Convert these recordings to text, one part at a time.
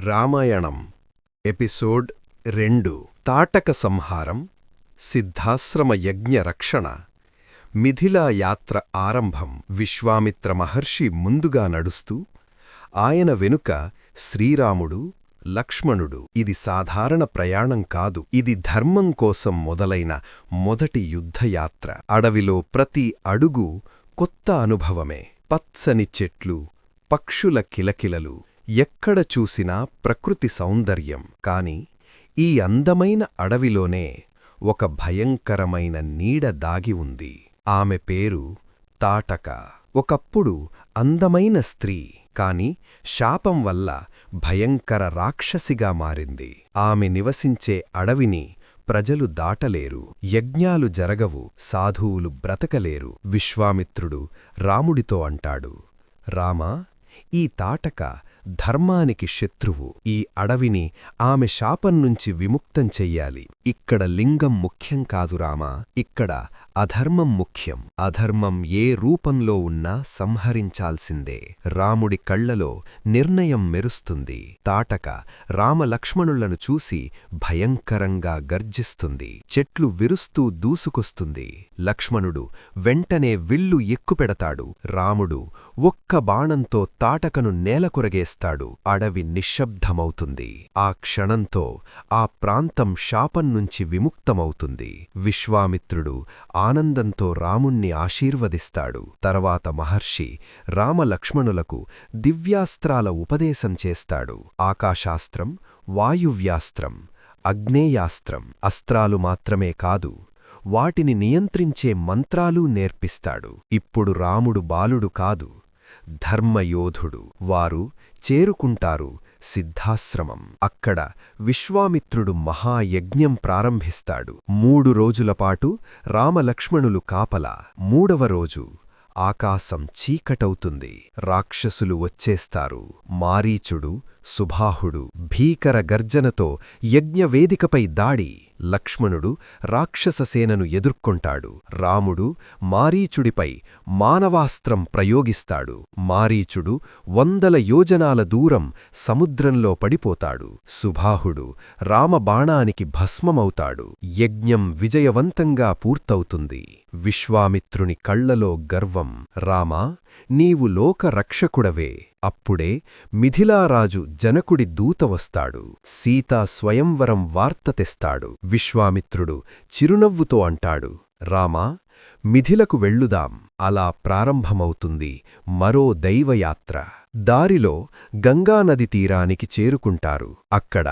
Ramayanam episode 2 Tataka సంహారం సిద్ధాశ్రమ యజ్ఞ రక్షణ మిథిలా యాత్ర ఆరంభం విశ్వామిత్ర మహర్షి ముందుగా నడుస్తూ ఆయన వెనుక శ్రీరాముడు లక్ష్మణుడు ఇది సాధారణ ప్రయాణం కాదు ఇది ధర్మం కోసం మొదలైన మొదటి యుద్ధయాత్ర అడవిలో ప్రతి అడుగు కొత్త అనుభవమే పచ్చని చెట్లు పక్షుల కిలకిలలు ఎక్కడ చూసినా ప్రకృతి సౌందర్యం కాని ఈ అందమైన అడవిలోనే ఒక భయంకరమైన నీడ దాగి ఉంది ఆమె పేరు తాటక ఒకప్పుడు అందమైన స్త్రీ కాని శాపం వల్ల భయంకర రాక్షసిగా మారింది ఆమె నివసించే అడవిని ప్రజలు దాటలేరు యజ్ఞాలు జరగవు సాధువులు బ్రతకలేరు విశ్వామిత్రుడు రాముడితో అంటాడు రామా ఈ తాటక ధర్మానికి శత్రువు ఈ అడవిని ఆమె శాపం నుంచి విముక్తం చెయ్యాలి ఇక్కడ లింగం ముఖ్యం కాదు రామా ఇక్కడ అధర్మం ముఖ్యం అధర్మం ఏ రూపంలో ఉన్నా సంహరించాల్సిందే రాముడి కళ్లలో నిర్ణయం మెరుస్తుంది తాటక రామలక్ష్మణులను చూసి భయంకరంగా గర్జిస్తుంది చెట్లు విరుస్తూ దూసుకొస్తుంది లక్ష్మణుడు వెంటనే విల్లు ఎక్కుపెడతాడు రాముడు ఒక్క బాణంతో తాటకను నేలకొరగేస్తాడు అడవి నిశ్శబ్దమవుతుంది ఆ క్షణంతో ఆ ప్రాంతం శాపం నుంచి విముక్తమవుతుంది విశ్వామిత్రుడు ఆనందంతో రాముణ్ణి ఆశీర్వదిస్తాడు తర్వాత మహర్షి రామలక్ష్మణులకు దివ్యాస్త్రాల ఉపదేశం చేస్తాడు ఆకాశాస్త్రం వాయువ్యాస్త్రం అగ్నేయాస్త్రం అస్త్రాలు మాత్రమే కాదు వాటిని నియంత్రించే మంత్రాలూ నేర్పిస్తాడు ఇప్పుడు రాముడు బాలుడు కాదు ధర్మయోధుడు వారు చేరుకుంటారు సిద్ధాశ్రమం అక్కడ విశ్వామిత్రుడు మహాయజ్ఞం ప్రారంభిస్తాడు 3 రోజులపాటు రామలక్ష్మణులు కాపలా 3వ రోజు ఆకాశం చీకటవుతుంది రాక్షసులు వచ్చేస్తారు మారీచుడు సుబాహుడు భీకర గర్జనతో యజ్ఞవేదికపై దాడి లక్ష్మణుడు రాక్షససేనను ఎదుర్కొంటాడు రాముడు మారీచుడిపై మానవాస్త్రం ప్రయోగిస్తాడు మారీచుడు 100 యోజనాల దూరం సముద్రంలో పడిపోతాడు సుబాహుడు రామబాణానికి భస్మమవుతాడు యజ్ఞం విజయవంతంగా పూర్తవుతుంది విశ్వామిత్రుని కళ్లలో గర్వం రామా నీవు లోకరక్షకుడవే అప్పుడే మిథిలారాజు జనకుడి దూత వస్తాడు సీతా స్వయంవరం వార్త తెస్తాడు విశ్వామిత్రుడు చిరునవ్వుతో అంటాడు రామా మిథిలకు వెళ్ళుదాం అలా ప్రారంభమవుతుంది మరో దైవయాత్ర దారిలో గంగానది తీరానికి చేరుకుంటారు అక్కడ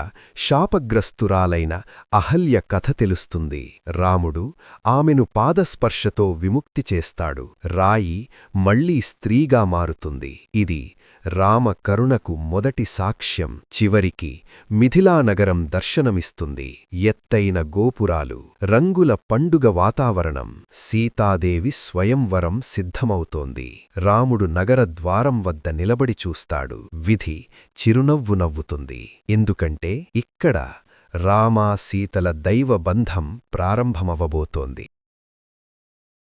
శాపగ్రస్తురాలైన అహల్య కథ తెలుస్తుంది రాముడు ఆమెను పాదస్పర్శతో విముక్తి చేస్తాడు రాయి మళ్లీ స్త్రీగా మారుతుంది ఇది రామ కరుణకు మొదటి సాక్ష్యం చివరికి మిథిలానగరం దర్శనమిస్తుంది ఎత్తైన గోపురాలు రంగుల పండుగ వాతావరణం సీతాదేవి స్వయంవరం సిద్ధమవుతోంది రాముడు నగర ద్వారం వద్ద నిలబడి చూస్తాడు విధి చిరునవ్వు నవ్వుతుంది ఎందుకంటే ఇక్కడ రామ సీతల దైవబంధం ప్రారంభమవబోతోంది